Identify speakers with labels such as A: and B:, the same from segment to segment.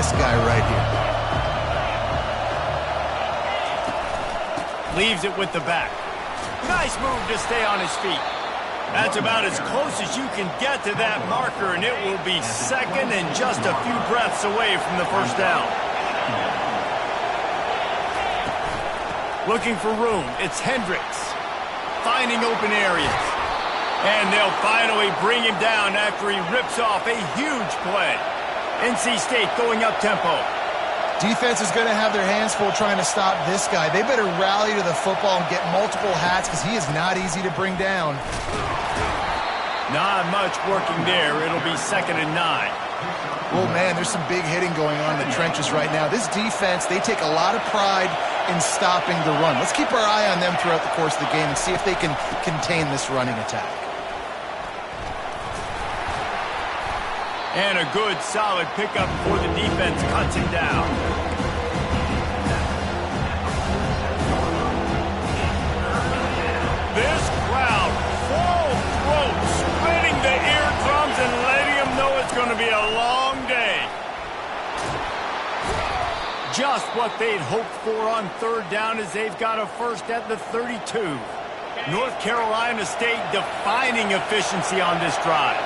A: this guy right here.
B: Leaves it with the back. Nice move to stay on his feet. That's about as close as you can get to that marker, and it will be second and just a few breaths away from the first down. Looking for room, it's Hendricks. Finding open areas. And they'll finally bring him down after he rips off a huge play. NC State going up-tempo.
A: Defense is going to have their hands full trying to stop this guy. They better rally to the football and get multiple hats because he is not easy to bring down.
B: Not much working there. It'll be 2nd and 9.
A: Oh, man, there's some big hitting going on in the trenches right now. This defense, they take a lot of pride in stopping the run. Let's keep our eye on them throughout the course of the game and see if they can contain this running attack.
B: And a good, solid pickup before the defense cuts him down. This crowd, full throat, splitting the eardrums and letting them know it's going to be a long day. Just what they'd hoped for on 3rd down as they've got a first at the 32. North Carolina State defining efficiency on this drive.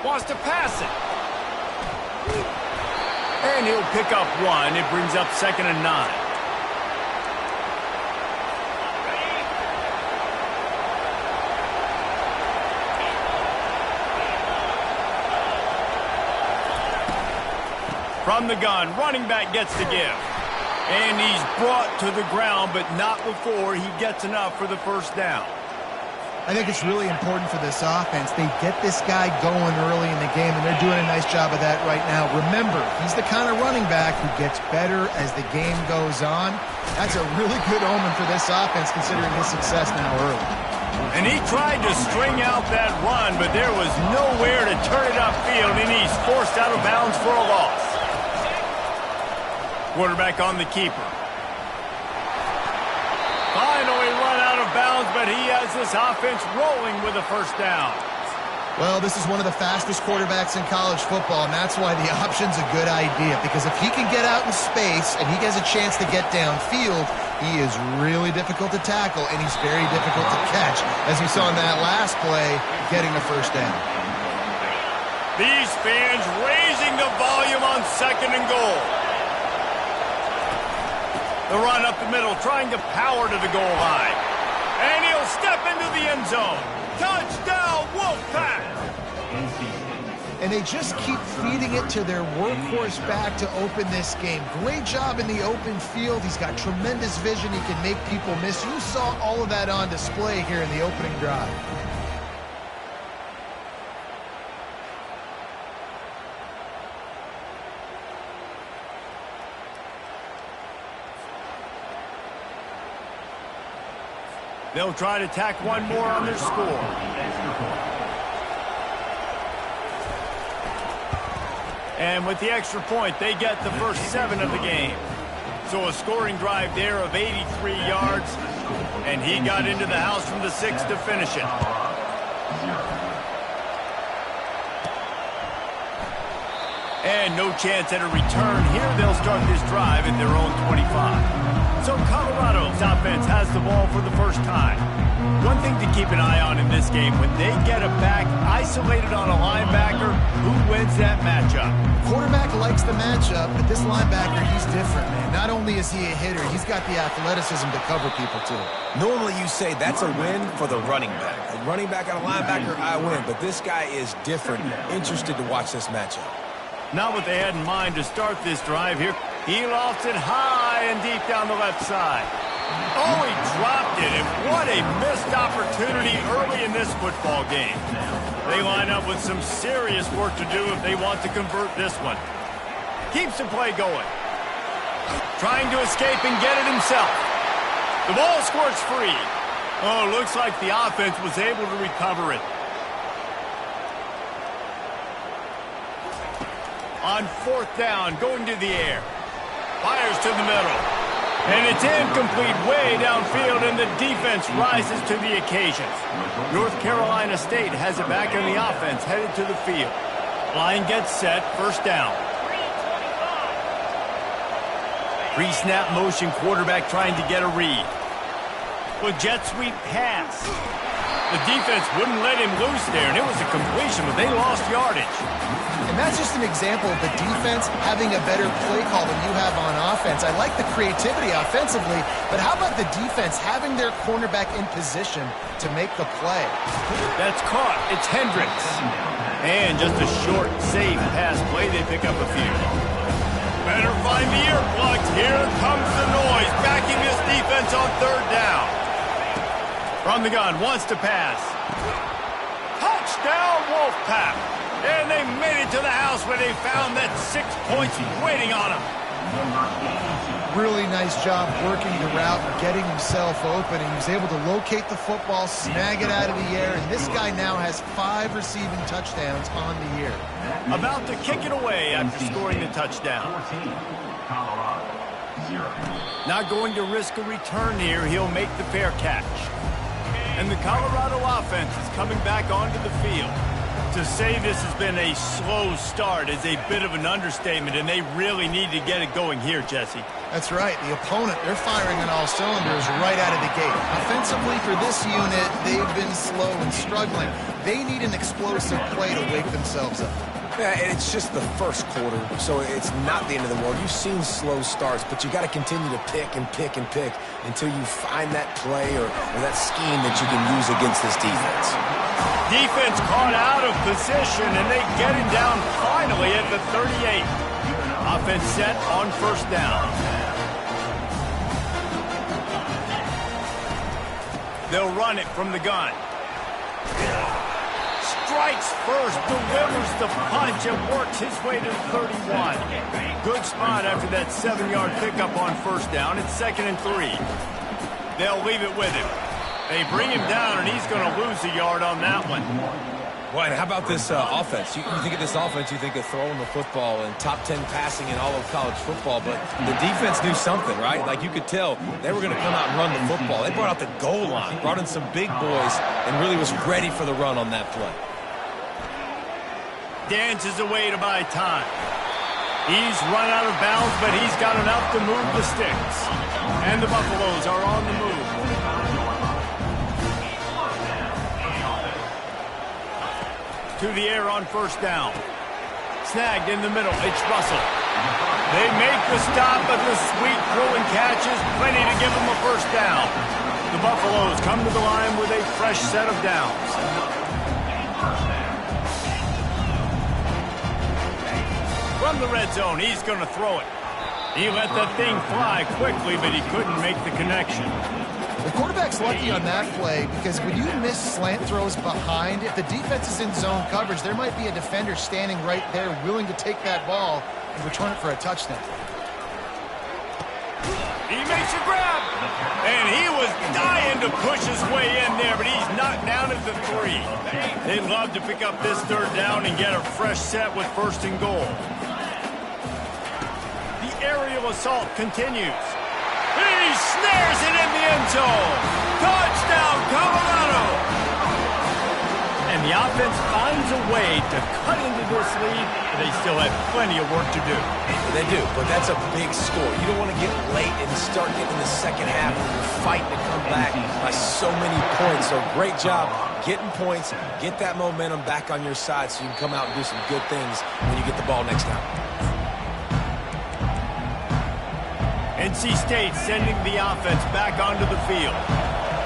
B: Wants to pass it. And he'll pick up 1. It brings up 2nd and 9. From the gun, running back gets the give. And he's brought to the ground, but not before he gets enough for the first down.
A: I think it's really important for this offense. They get this guy going early in the game, and they're doing a nice job of that right now. Remember, he's the kind of running back who gets better as the game goes on. That's a really good omen for this offense, considering his success now early.
B: And he tried to string out that run, but there was nowhere to turn it upfield, and he's forced out of bounds for a loss. Quarterback on the keeper. Finally run out of bounds, but he has this offense rolling with a first down.
A: Well, this is one of the fastest quarterbacks in college football, and that's why the option's a good idea. Because if he can get out in space and he has a chance to get downfield, he is really difficult to tackle, and he's very difficult to catch. As we saw in that last play, getting a first down.
B: These fans raising the volume on 2nd and goal. The run up the middle, trying to power to the goal line. And he'll step into the end zone. Touchdown, Wolfpack!
A: And they just keep feeding it to their workhorse back to open this game. Great job in the open field. He's got tremendous vision. He can make people miss. You saw all of that on display here in the opening drive.
B: They'll try to tack one more on their score. And with the extra point, they get the first 7 of the game. So a scoring drive there of 83 yards, and he got into the house from the 6 to finish it. And no chance at a return. Here they'll start this drive at their own 25. So Colorado's offense has the ball for the first time. One thing to keep an eye on in this game, when they get a back isolated on a linebacker, who wins that matchup?
A: Quarterback likes the matchup, but this linebacker, he's different, man. Not only is he a hitter, he's got the athleticism to cover people, too.
C: Normally you say that's a win for the running back. A running back on a linebacker, I win. But this guy is different. Interested to watch this matchup.
B: Not what they had in mind to start this drive here. He lofts it high and deep down the left side. Oh, he dropped it, and what a missed opportunity early in this football game. They line up with some serious work to do if they want to convert this one. Keeps the play going. Trying to escape and get it himself. The ball squirts free. Oh, looks like the offense was able to recover it. On 4th down, going to the air. Fires to the middle. And it's incomplete way downfield, and the defense rises to the occasion. North Carolina State has it back in the offense, headed to the field. Line gets set, first down. Pre-snap motion, quarterback trying to get a read. With jet sweep pass. The defense wouldn't let him loose there, and it was a completion, but they lost yardage.
A: And that's just an example of the defense having a better play call than you have on offense. I like the creativity offensively, but how about the defense having their cornerback in position to make the play?
B: That's caught. It's Hendricks. And just a short, safe pass play. They pick up a few. Better find the earplugs. Here comes the noise, backing this defense on third down. From the gun, wants to pass. Touchdown, Wolfpack. And they made it to the house where they found that 6 points waiting on them.
A: Really nice job working the route and getting himself open. And he was able to locate the football, snag it out of the air, and this guy now has 5 receiving touchdowns on the year.
B: About to kick it away after scoring the touchdown. Not going to risk a return here. He'll make the fair catch. And the Colorado offense is coming back onto the field. To say this has been a slow start is a bit of an understatement, and they really need to get it going here, Jesse.
A: That's right. The opponent, they're firing on all cylinders right out of the gate. Offensively for this unit, they've been slow and struggling. They need an explosive play to wake themselves up.
C: Yeah, and it's just the first quarter, so it's not the end of the world. You've seen slow starts, but you got to continue to pick and pick and pick until you find that play or that scheme that you can use against this defense.
B: Defense caught out of position, and they get him down finally at the 38. Offense set on first down. They'll run it from the gun. Strikes first, delivers the punch, and works his way to the 31. Good spot after that 7-yard pickup on first down. It's 2nd and 3. They'll leave it with him. They bring him down, and he's going to lose a yard on that one.
C: Well, and how about this offense? You think of this offense, you think of throwing the football and top 10 passing in all of college football, but the defense knew something, right? Like you could tell they were going to come out and run the football. They brought out the goal line, brought in some big boys, and really was ready for the run on that play.
B: Dances away to buy time. He's run out of bounds, but he's got enough to move the sticks. And the Buffaloes are on the move. To the air on first down. Snagged in the middle. It's Russell. They make the stop, but the sweet throw and catch is plenty to give them a first down. The Buffaloes come to the line with a fresh set of downs. From the red zone, he's going to throw it. He let that thing fly quickly, but he couldn't make the connection.
A: The quarterback's lucky on that play because when you miss slant throws behind, if the defense is in zone coverage, there might be a defender standing right there willing to take that ball and return it for a touchdown.
B: He makes a grab, and he was dying to push his way in there, but he's knocked down at the 3. They'd love to pick up this third down and get a fresh set with 1st and goal. The aerial assault continues. He snares it in the end zone. Touchdown, Colorado! And the offense finds a way to cut into this lead, but they still have plenty of work to do.
C: They do, but that's a big score. You don't want to get late and start getting the second half when you're fighting to come back by so many points. So great job getting points, get that momentum back on your side so you can come out and do some good things when you get the ball next time.
B: NC State sending the offense back onto the field.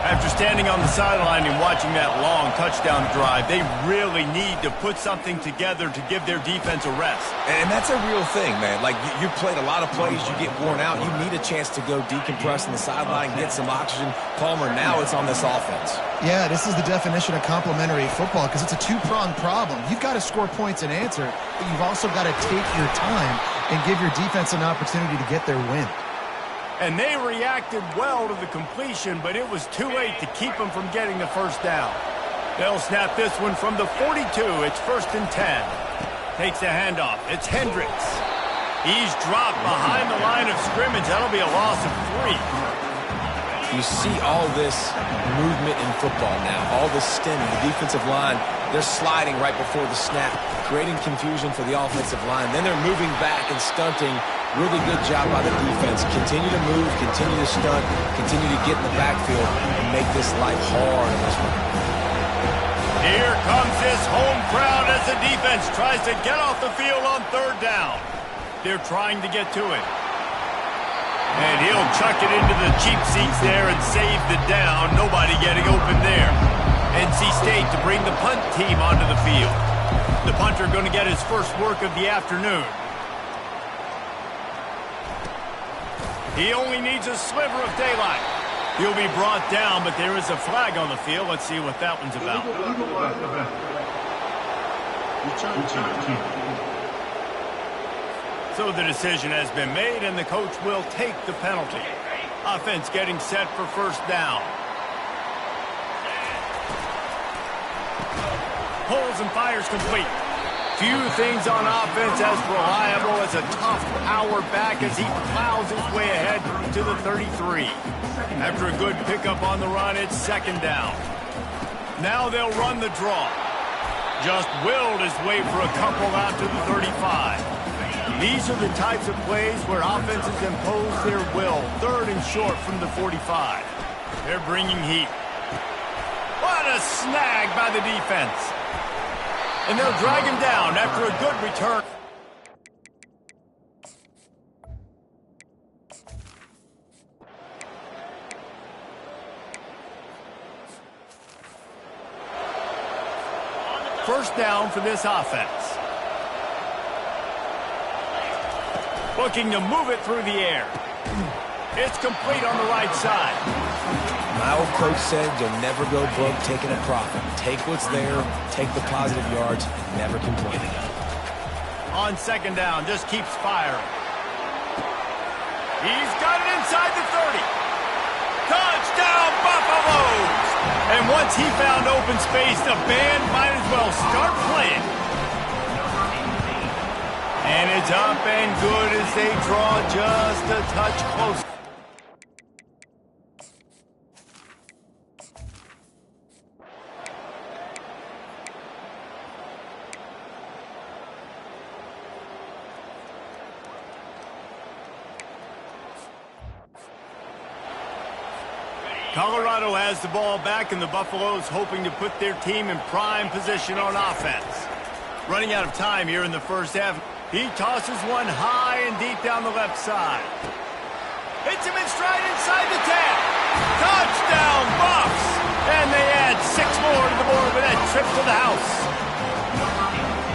B: After standing on the sideline and watching that long touchdown drive, they really need to put something together to give their defense a rest.
C: And that's a real thing, man. Like, you played a lot of plays, you get worn out, you need a chance to go decompress on the sideline, get some oxygen. Palmer, now it's on this offense.
A: Yeah, this is the definition of complementary football because it's a two-pronged problem. You've got to score points and answer, but you've also got to take your time and give your defense an opportunity to get their win.
B: And they reacted well to the completion, but it was too late to keep them from getting the first down. They'll snap this one from the 42. It's 1st and 10. Takes the handoff. It's Hendricks. He's dropped behind the line of scrimmage. That'll be a loss of 3.
C: You see all this movement in football now, all the stemming, the defensive line, they're sliding right before the snap, creating confusion for the offensive line. Then they're moving back and stunting. Really good job by the defense. Continue to move, continue to stunt, continue to get in the backfield and make this life hard on this one.
B: Here comes this home crowd as the defense tries to get off the field on 3rd down. They're trying to get to it. And he'll chuck it into the cheap seats there and save the down. Nobody getting open there. NC State to bring the punt team onto the field. The punter going to get his first work of the afternoon. He only needs a sliver of daylight. He'll be brought down, but there is a flag on the field. Let's see what that one's about. So the decision has been made, and the coach will take the penalty. Offense getting set for 1st down. Pulls and fires complete. Few things on offense as reliable as a tough power back as he plows his way ahead to the 33. After a good pickup on the run, it's 2nd down. Now they'll run the draw. Just willed his way for a couple out to the 35. These are the types of plays where offenses impose their will. 3rd and short from the 45. They're bringing heat. What a snag by the defense. And they'll drag him down after a good return. First down for this offense. Looking to move it through the air. It's complete on the right side.
C: My old coach said you'll never go broke taking a profit. Take what's there, take the positive yards, never complain.
B: On 2nd down, just keeps firing. He's got it inside the 30. Touchdown, Buffaloes! And once he found open space, the band might as well start playing. And it's up and good as they draw just a touch closer. Colorado has the ball back, and the Buffaloes hoping to put their team in prime position on offense. Running out of time here in the 1st half. He tosses one high and deep down the left side. Hits him in stride inside the 10. Touchdown, Buffs! And they add 6 more to the board with that trip to the house.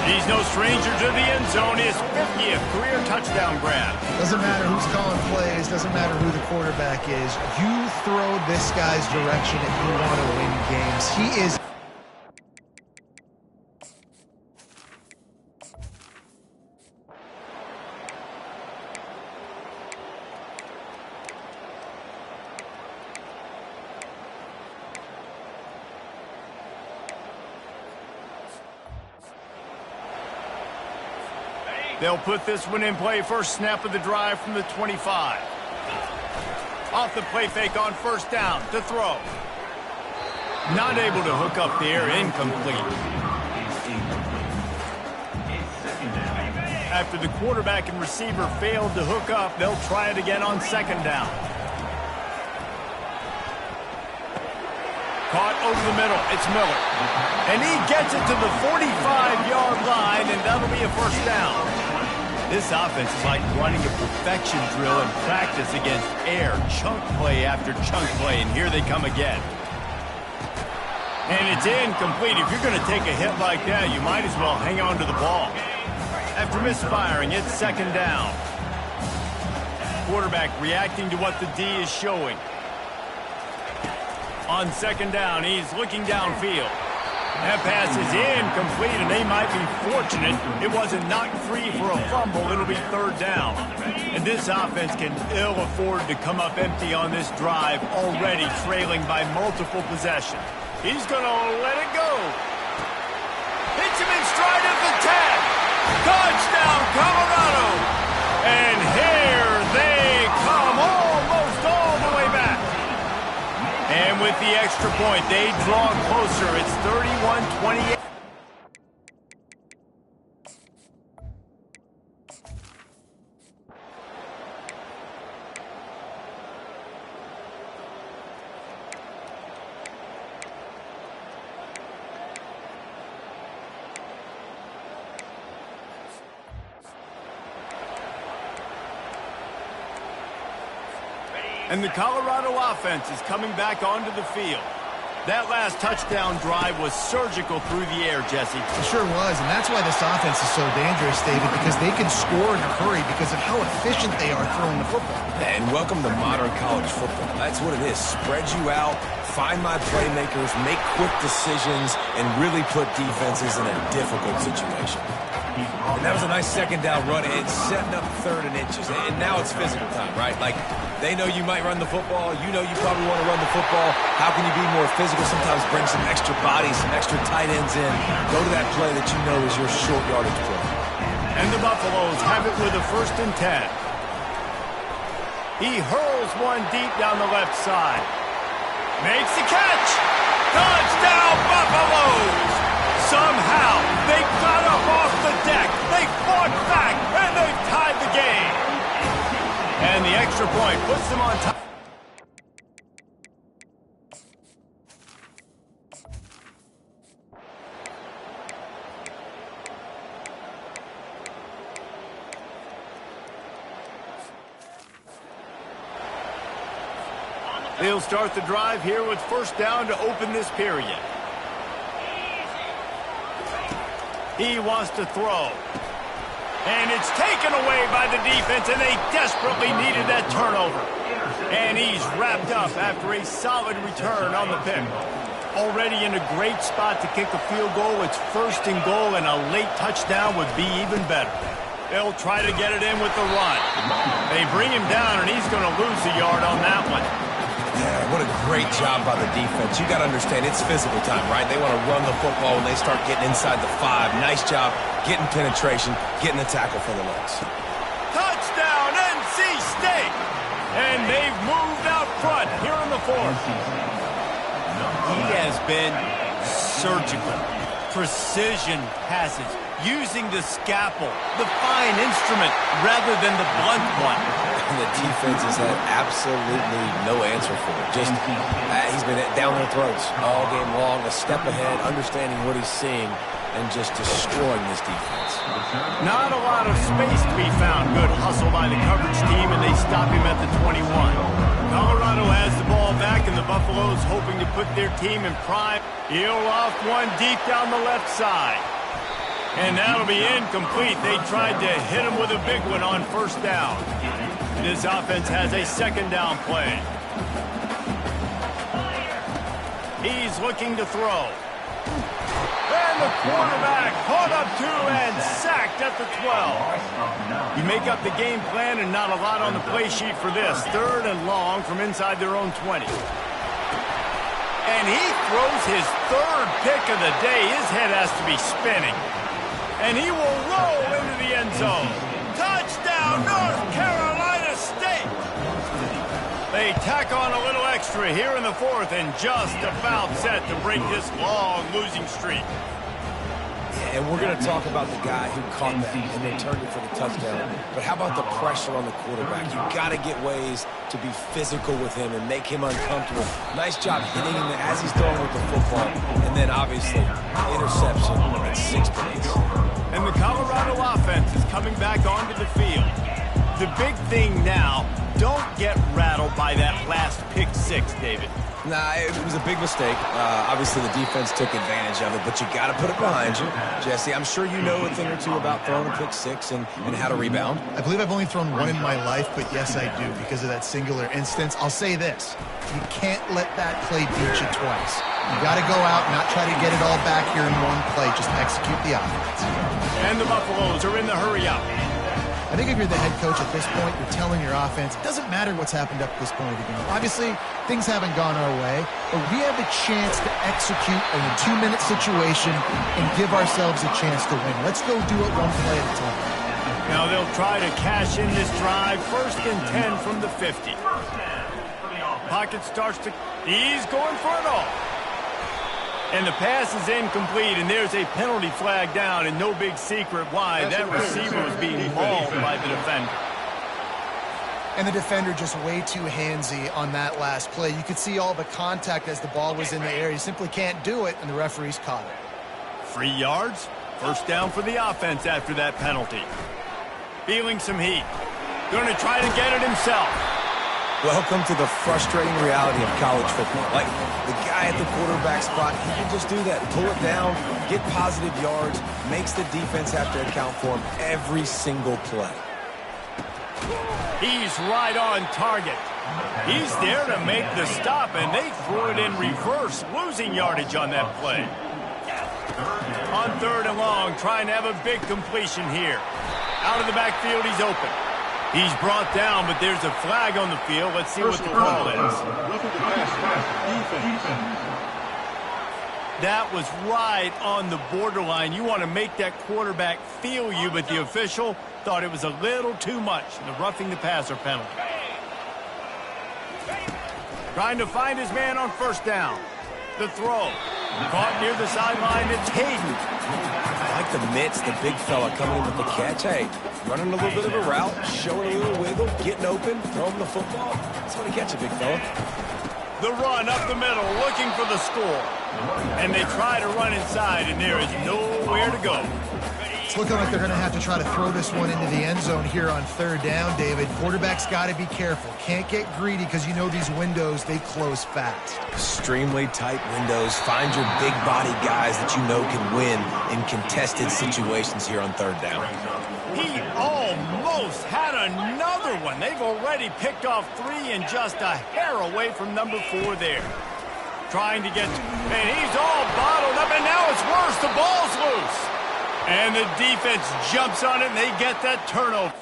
B: He's no stranger to the end zone. His 50th career touchdown grab.
A: Doesn't matter who's calling plays. Doesn't matter who the quarterback is. You throw this guy's direction if you want to win games. He is...
B: They'll put this one in play. First snap of the drive from the 25. Off the play fake on 1st down to throw. Not able to hook up there. Incomplete. After the quarterback and receiver failed to hook up, they'll try it again on 2nd down. Caught over the middle. It's Miller. And he gets it to the 45-yard line, and that'll be a 1st down. This offense is like running a perfection drill in practice against air. Chunk play after chunk play, and here they come again. And it's incomplete. If you're going to take a hit like that, you might as well hang on to the ball. After misfiring, it's 2nd down. Quarterback reacting to what the D is showing. On 2nd down, he's looking downfield. That pass is incomplete, and they might be fortunate it wasn't knocked free for a fumble. It'll be 3rd down. And this offense can ill afford to come up empty on this drive, already trailing by multiple possessions. He's going to let it go. Hits him in stride at the 10. Touchdown, Colorado. extra point. They draw closer. It's 31-28. And the Colorado offense is coming back onto the field. That last touchdown drive was surgical through the air, Jesse.
A: It sure was, and that's why this offense is so dangerous, David, because they can score in a hurry because of how efficient they are throwing the football.
C: And welcome to modern college football. That's what it is. Spread you out, find my playmakers, make quick decisions, and really put defenses in a difficult situation. And that was a nice second down run, and setting up 3rd and inches. And now it's physical time, right? Like, they know you might run the football. You know you probably want to run the football. How can you be more physical? Sometimes bring some extra bodies, some extra tight ends in. Go to that play that you know is your short yardage play.
B: And the Buffaloes have it with a 1st and 10. He hurls one deep down the left side. Makes the catch. Touchdown, Buffaloes! Somehow, they got up off the deck. They fought back, and they've tied the game. And the extra point puts them on top. They'll start the drive here with 1st down to open this period. He wants to throw. And it's taken away by the defense, and they desperately needed that turnover. And he's wrapped up after a solid return on the pick. Already in a great spot to kick a field goal. It's 1st and goal, and a late touchdown would be even better. They'll try to get it in with the run. They bring him down, and he's going to lose a yard on that one.
C: Yeah, what a great job by the defense. You got to understand, it's physical time, right? They want to run the football when they start getting inside the 5. Nice job getting penetration, getting the tackle for the legs.
B: Touchdown, NC State! And they've moved out front here in the 4th. He has been surgical. Precision passes, using the scalpel, the fine instrument, rather than the blunt one.
C: And the defense has had absolutely no answer for it. Just, he's been down their throats all game long, a step ahead, understanding what he's seeing, and just destroying this defense.
B: Not a lot of space to be found. Good hustle by the coverage team, and they stop him at the 21. Colorado has the ball back, and the Buffaloes hoping to put their team in prime. He'll loft one deep down the left side. And that'll be incomplete. They tried to hit him with a big one on 1st down. This offense has a 2nd down play. He's looking to throw. And the quarterback caught up to and sacked at the 12. You make up the game plan and not a lot on the play sheet for this. 3rd and long from inside their own 20. And he throws his 3rd pick of the day. His head has to be spinning. And he will roll into the end zone. Touchdown, North Carolina State! They tack on a little extra here in the 4th and just about set to break this long losing streak.
C: And we're going to talk about the guy who caught that and returned it for the touchdown. But how about the pressure on the quarterback? You got to get ways to be physical with him and make him uncomfortable. Nice job hitting him as he's throwing with the football. And then, obviously, interception at 6 points.
B: And the Colorado offense is coming back onto the field. The big thing now, don't get rattled by that last pick 6, David.
C: Nah, it was a big mistake. Obviously, the defense took advantage of it, but you got to put it behind you. Jesse, I'm sure you know a thing or two about throwing a pick 6 and how to rebound.
A: I believe I've only thrown one in my life, but yes, I do because of that singular instance. I'll say this. You can't let that play beat you twice. You got to go out and not try to get it all back here in one play. Just execute the offense.
B: And the Buffaloes are in the hurry up.
A: I think if you're the head coach at this point, you're telling your offense, it doesn't matter what's happened up to this point of the game. Obviously, things haven't gone our way, but we have a chance to execute in a 2-minute situation and give ourselves a chance to win. Let's go do it one play at a time.
B: Now they'll try to cash in this drive. 1st and 10 from the 50. pocket starts to... He's going for it all. And the pass is incomplete, and there's a penalty flag down, and no big secret why. That receiver was being mauled by the defender.
A: And the defender just way too handsy on that last play. You could see all the contact as the ball was in the air. You simply can't do it, and the referee's caught it.
B: 3 yards, first down for the offense after that penalty. Feeling some heat. Going to try to get it himself.
C: Welcome to the frustrating reality of college football. Like, the guy at the quarterback spot, he can just do that. Pull it down, get positive yards, makes the defense have to account for him every single play.
B: He's right on target. He's there to make the stop, and they threw it in reverse, losing yardage on that play. On 3rd and long, trying to have a big completion here. Out of the backfield, he's open. He's brought down, but there's a flag on the field. Let's see what the call is. That was right on the borderline. You want to make that quarterback feel you, but the official thought it was a little too much. The roughing the passer penalty. Trying to find his man on 1st down. The throw. Caught near the sideline. It's Hayden.
C: I like the mitts, the big fella coming in with the catch. Hey, running a little bit of a route, showing a little wiggle, getting open, throwing the football. That's how to catch it, big fella.
B: The run up the middle, looking for the score. And they try to run inside, and there is nowhere to go.
A: It's looking like they're going to have to try to throw this one into the end zone here on 3rd down, David. Quarterback's got to be careful. Can't get greedy because you know these windows, they close fast.
C: Extremely tight windows. Find your big body guys that you know can win in contested situations here on 3rd down.
B: He almost had another one. They've already picked off 3 and just a hair away from number 4 there. Trying to get... And he's all bottled up, and now it's worse. The ball's loose. And the defense jumps on it, and they get that turnover.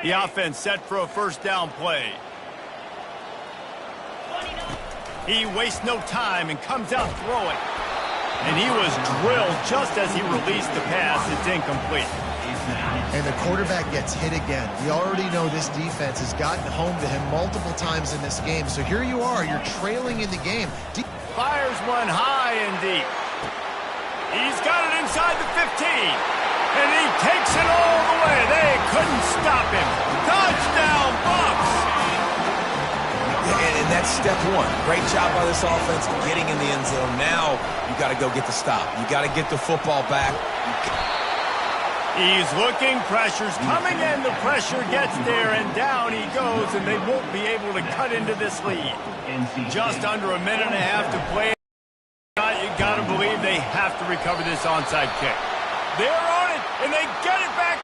B: The offense set for a 1st down play. He wastes no time and comes out throwing. And he was drilled just as he released the pass. It's incomplete.
A: And the quarterback gets hit again. We already know this defense has gotten home to him multiple times in this game. So here you are. You're trailing in the game.
B: Fires one high and deep. He's got it inside the 15. And he takes it all the way. They couldn't stop him. Touchdown, Bucs!
C: And that's step 1. Great job by this offense getting in the end zone. Now you got to go get the stop. You got to get the football back.
B: He's looking. Pressure's coming in. The pressure gets there, and down he goes, and they won't be able to cut into this lead. Just under a minute and a half to play. You got to believe they have to recover this onside kick. They're on it, and they get it back.